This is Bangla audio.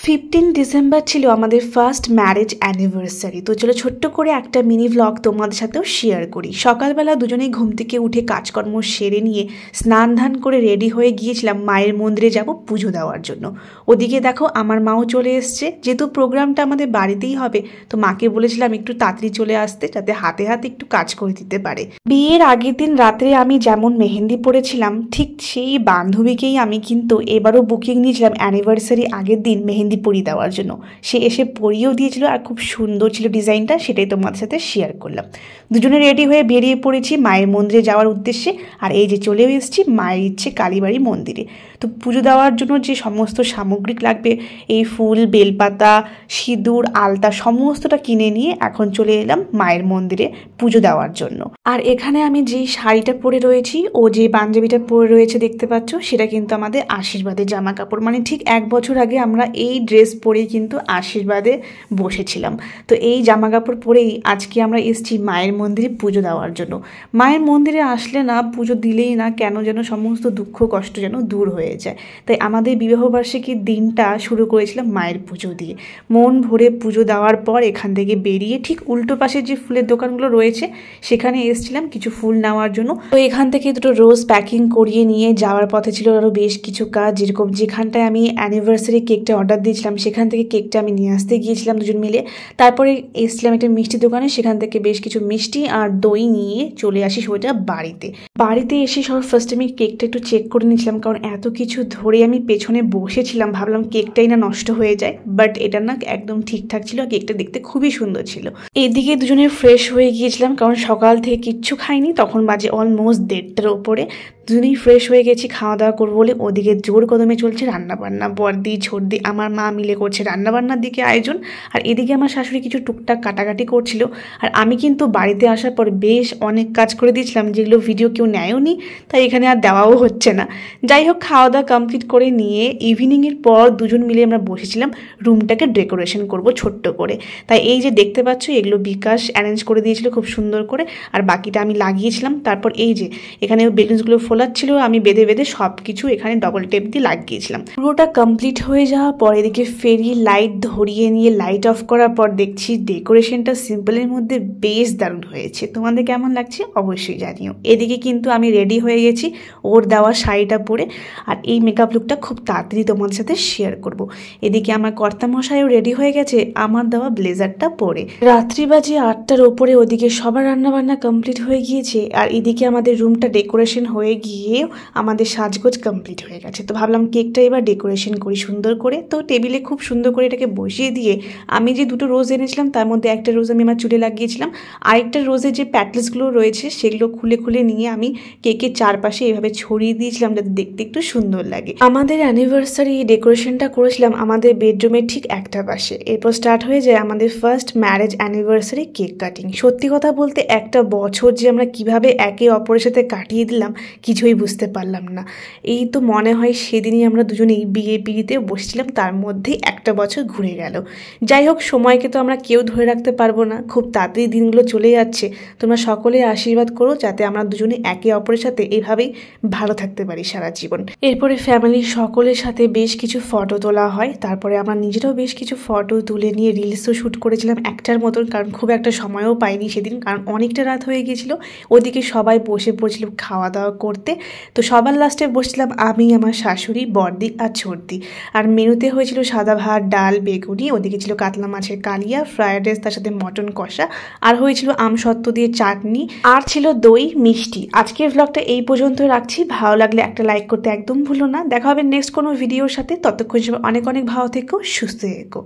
15 ডিসেম্বর ছিল আমাদের ফার্স্ট ম্যারেজ অ্যানিভার্সারি। তো চলো ছোট্ট করে একটা মিনি ভ্লগ তোমাদের সাথেও শেয়ার করি। সকালবেলা দুজনেই ঘুম থেকে উঠে কাজকর্ম সেরে নিয়ে স্নান ধান করে রেডি হয়ে গিয়েছিলাম মায়ের মন্দিরে যাব পুজো দেওয়ার জন্য। ওদিকে দেখো আমার মাও চলে এসছে, যেহেতু প্রোগ্রামটা আমাদের বাড়িতেই হবে তো মাকে বলেছিলাম একটু তাড়াতাড়ি চলে আসতে, যাতে হাতে হাতে একটু কাজ করে দিতে পারে। বিয়ের আগের দিন রাত্রে আমি যেমন মেহেন্দি পরেছিলাম ঠিক সেই বান্ধবীকেই আমি কিন্তু এবারও বুকিং নিয়েছিলাম অ্যানিভার্সারি আগের দিন মেহেন্দি পরিয়ে দেওয়ার জন্য। সে এসে পরিয়েও দিয়েছিল আর খুব সুন্দর ছিল ডিজাইনটা, সেটাই তোমাদের সাথে শেয়ার করলাম। দুজনে রেডি হয়ে বেরিয়ে পড়েছি মায়ের মন্দিরে যাওয়ার উদ্দেশ্যে। আর এই যে চলেও এসেছি মায়ের ইচ্ছে কালীবাড়ি মন্দিরে। তো পুজো দেওয়ার জন্য যে সমস্ত সামগ্রিক লাগবে, এই ফুল, বেলপাতা, সিঁদুর, আলতা সমস্তটা কিনে নিয়ে এখন চলে এলাম মায়ের মন্দিরে পুজো দেওয়ার জন্য। আর এখানে আমি যেই শাড়িটা পরে রয়েছি ও যে পাঞ্জাবিটা পরে রয়েছে দেখতে পাচ্ছ, সেটা কিন্তু আমাদের আশীর্বাদের জামা কাপড়। মানে ঠিক 1 বছর আগে আমরা এই ড্রেস পরেই কিন্তু আশীর্বাদে বসেছিলাম। তো এই জামা কাপড় পরেই আজকে আমরা এসেছি মায়ের মন্দিরে পুজো দেওয়ার জন্য। মায়ের মন্দিরে আসলে না, পুজো দিলেই না কেন যেন সমস্ত দুঃখ কষ্ট যেন দূর হয়ে যায়। তাই আমাদের বিবাহবার্ষিকীর দিনটা শুরু করেছিলাম মায়ের পুজো দিয়ে। মন ভরে পুজো দেওয়ার পর এখান থেকে বেরিয়ে ঠিক উল্টো পাশে যে ফুলের দোকানগুলো রয়েছে সেখানে এসেছিলাম কিছু ফুল নেওয়ার জন্য। তো এখান থেকে দুটো রোজ প্যাকিং করিয়ে নিয়ে যাওয়ার পথে ছিল আরও বেশ কিছু কাজ, যেরকম যেখানটায় আমি অ্যানিভার্সারি কেকটা অর্ডার দিয়েছিলাম সেখান থেকে কেকটা আমি নিয়ে আসতে গিয়েছিলাম দুজন মিলে। তারপরে এসেছিলাম একটা মিষ্টি দোকানে, সেখান থেকে বেশ কিছু মিষ্টি আর দই নিয়ে চলে আসি সেটা বাড়িতে এসে সবার ফার্স্ট আমি কেকটা একটু চেক করে নিয়েছিলাম, কারণ এত কিছু ধরে আমি পেছনে বসেছিলাম, ভাবলাম কেকটাই না নষ্ট হয়ে যায়, বাট এটা না একদম ঠিকঠাক ছিল। কেকটা দেখতে খুবই সুন্দর ছিল। এদিকে দুজনে ফ্রেশ হয়ে গিয়েছিলাম, কারণ সকাল থেকে কিচ্ছু খাইনি, তখন বাজে অলমোস্ট 1:30টার ওপরে। দুজনেই ফ্রেশ হয়ে গেছি খাওয়া দাওয়া করবো বলে। ওদিকে জোর কদমে চলছে রান্নাবান্না, বড়দি ছোটদি আমার মা মিলে করছে রান্নাবান্নার দিকে আয়োজন। আর এদিকে আমার শাশুড়ি কিছু টুকটাক কাটাকাটি করছিল। আর আমি কিন্তু বাড়িতে আসার পর বেশ অনেক কাজ করে দিয়েছিলাম, যেগুলো ভিডিও কেউ নেয়ও নি, তাই এখানে আর দেওয়াও হচ্ছে না। যাই হোক, খাওয়া দাওয়া কমপ্লিট করে নিয়ে ইভিনিংয়ের পর দুজন মিলে আমরা বসেছিলাম রুমটাকে ডেকোরেশন করব ছোট্ট করে। তাই এই যে দেখতে পাচ্ছ এগুলো বিকাশ অ্যারেঞ্জ করে দিয়েছিল খুব সুন্দর করে, আর বাকিটা আমি লাগিয়েছিলাম। তারপর এই যে এখানে বেলুনসগুলো ফোলাচ্ছিল, আমি বেঁধে বেঁধে সব কিছু এখানে ডবল টেপ দিয়ে লাগিয়েছিলাম। পুরোটা কমপ্লিট হয়ে যাওয়ার পর এদিকে ফেরি লাইট ধরিয়ে নিয়ে লাইট অফ করার পর দেখছি ডেকোরেশনটা সিম্পলের মধ্যে বেশ দারুণ হয়েছে। তোমাদের কেমন লাগছে অবশ্যই জানিও। এদিকে কিন্তু আমি রেডি হয়ে গেছি ওর দেওয়া শাড়িটা পরে, আর এই মেকআপ লুকটা খুব তাড়াতাড়ি তোমাদের সাথে শেয়ার করব। এদিকে আমার কর্তামশাইও রেডি হয়ে গেছে আমার দেওয়া ব্লেজারটা পরে। রাত্রি বাজে 8টার ওপরে। ওদিকে সবার রান্নাবান্না কমপ্লিট হয়ে গিয়েছে, আর এদিকে আমাদের রুমটা ডেকোরেশন হয়ে গিয়েও আমাদের সাজগোজ কমপ্লিট হয়ে গেছে। তো ভাবলাম কেকটা এবার ডেকোরেশন করি সুন্দর করে। তো টেবিলে খুব সুন্দর করে এটাকে বসিয়ে দিয়ে আমি যে দুটো রোজ এনেছিলাম তার মধ্যে একটা রোজ আমি আমার চুলে লাগিয়েছিলাম, আরেকটা রোজের যে প্যাটেলসগুলো রয়েছে সেগুলো খুলে খুলে নিয়ে আমি কেকের চারপাশে এভাবে ছড়িয়ে দিয়েছিলাম, যাতে দেখতে একটু সুন্দর লাগে। আমাদের অ্যানিভার্সারি ডেকোরেশনটা করেছিলাম আমাদের বেডরুমের ঠিক একটা পাশে। এরপর স্টার্ট হয়ে যায় আমাদের first marriage anniversary cake cutting. সত্যি কথা বলতে একটা বছর যে আমরা কিভাবে একে অপরের সাথে কাটিয়ে দিলাম কিছুই বুঝতে পারলাম না। এই তো মনে হয় সেদিনই আমরা দুজনেই বিয়ে পিড়িতে বসেছিলাম, তার মধ্যেই একটা বছর ঘুরে গেল। যাই হোক, সময়কে তো আমরা কেউ ধরে রাখতে পারবো না, খুব তাড়াতাড়ি দিনগুলো চলে যাচ্ছে। তোমরা সকলে আশীর্বাদ করো যাতে আমরা দুজনে একে অপরের সাথে এভাবেই ভালো থাকতে পারি সারা জীবন। এরপরে ফ্যামিলির সকলের সাথে বেশ কিছু ফটো তোলা হয়, তারপরে আমরা নিজেরাও বেশ কিছু ফটো তুলে নিয়ে রিলসও শ্যুট করেছিলাম একটার মতন, কারণ খুব একটা সময়ও পাইনি সেদিন, কারণ অনেকটা রাত হয়ে গিয়েছিল। ওদিকে সবাই বসে পড়ছিল খাওয়া দাওয়া করতে। তো সবার লাস্টে বসছিলাম আমি, আমার শাশুড়ি, বড়দি আর ছোটদি। আর মেনুতে হয়েছিল সাদা ভাত, ডাল, বেগুনি, ওদিকে ছিল কাতলা মাছের কালিয়া, ফ্রায়েড রাইস, তার সাথে মটন কষা, আর হয়েছিল আমসত্ত্ব দিয়ে চাটনি, আর ছিল দই, মিষ্টি। আজকের ভ্লগটা এই পর্যন্ত রাখছি। ভালো লাগলে একটা লাইক করতে একদম ভুলো না। দেখা হবে নেক্সট কোনো ভিডিওর সাথে। ততক্ষণ সবাই অনেক অনেক ভালো থেকো, সুস্থ থেকো।